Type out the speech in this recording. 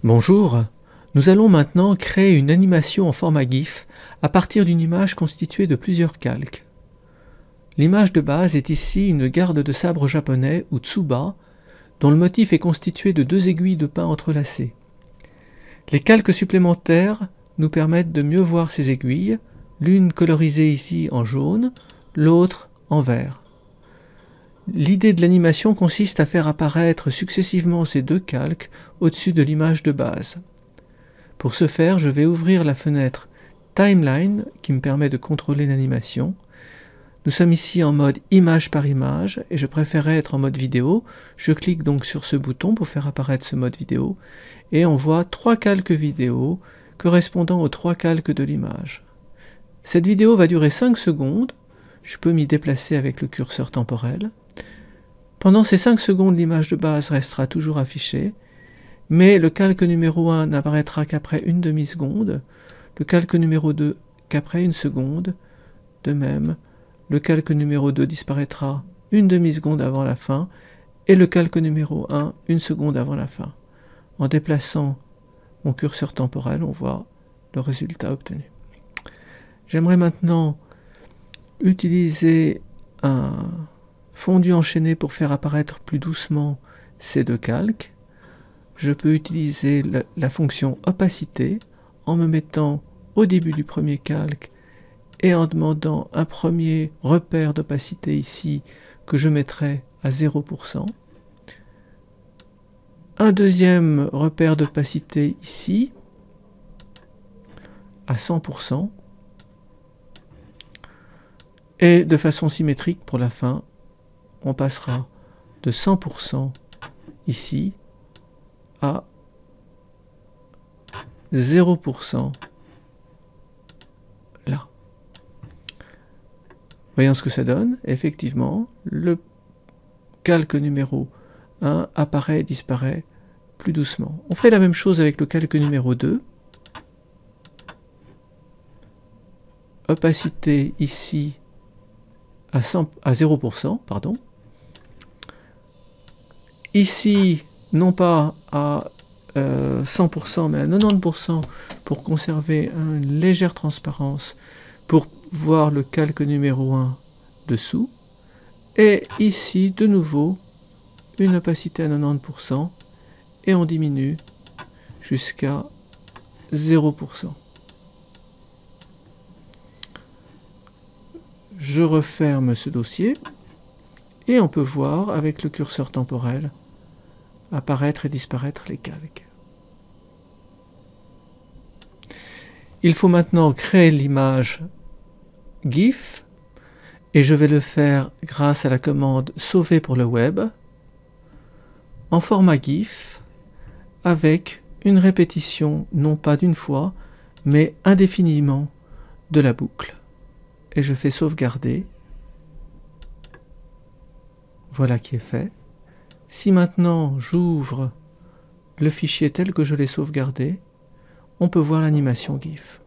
Bonjour, nous allons maintenant créer une animation en format GIF à partir d'une image constituée de plusieurs calques. L'image de base est ici une garde de sabre japonais ou tsuba dont le motif est constitué de deux aiguilles de pin entrelacées. Les calques supplémentaires nous permettent de mieux voir ces aiguilles, l'une colorisée ici en jaune, l'autre en vert. L'idée de l'animation consiste à faire apparaître successivement ces deux calques au-dessus de l'image de base. Pour ce faire, je vais ouvrir la fenêtre Timeline qui me permet de contrôler l'animation. Nous sommes ici en mode image par image et je préférais être en mode vidéo. Je clique donc sur ce bouton pour faire apparaître ce mode vidéo et on voit trois calques vidéo correspondant aux trois calques de l'image. Cette vidéo va durer 5 secondes. Je peux m'y déplacer avec le curseur temporel. Pendant ces 5 secondes, l'image de base restera toujours affichée, mais le calque numéro 1 n'apparaîtra qu'après une demi-seconde, le calque numéro 2 qu'après une seconde, de même, le calque numéro 2 disparaîtra une demi-seconde avant la fin, et le calque numéro 1 une seconde avant la fin. En déplaçant mon curseur temporel, on voit le résultat obtenu. J'aimerais maintenant utiliser un fondu enchaîné pour faire apparaître plus doucement ces deux calques. Je peux utiliser la fonction opacité en me mettant au début du premier calque et en demandant un premier repère d'opacité ici que je mettrai à 0%. Un deuxième repère d'opacité ici à 100%. Et de façon symétrique pour la fin, on passera de 100% ici à 0% là. Voyons ce que ça donne. Effectivement, le calque numéro 1 apparaît et disparaît plus doucement. On fait la même chose avec le calque numéro 2. Opacité ici à 0%, pardon. Ici, non pas à 100%, mais à 90% pour conserver une légère transparence pour voir le calque numéro 1 dessous. Et ici, de nouveau, une opacité à 90% et on diminue jusqu'à 0%. Je referme ce dossier et on peut voir avec le curseur temporel apparaître et disparaître les calques. Il faut maintenant créer l'image GIF et je vais le faire grâce à la commande sauver pour le web en format GIF avec une répétition non pas d'une fois mais indéfiniment de la boucle. Et je fais sauvegarder. Voilà qui est fait. Si maintenant j'ouvre le fichier tel que je l'ai sauvegardé, on peut voir l'animation GIF.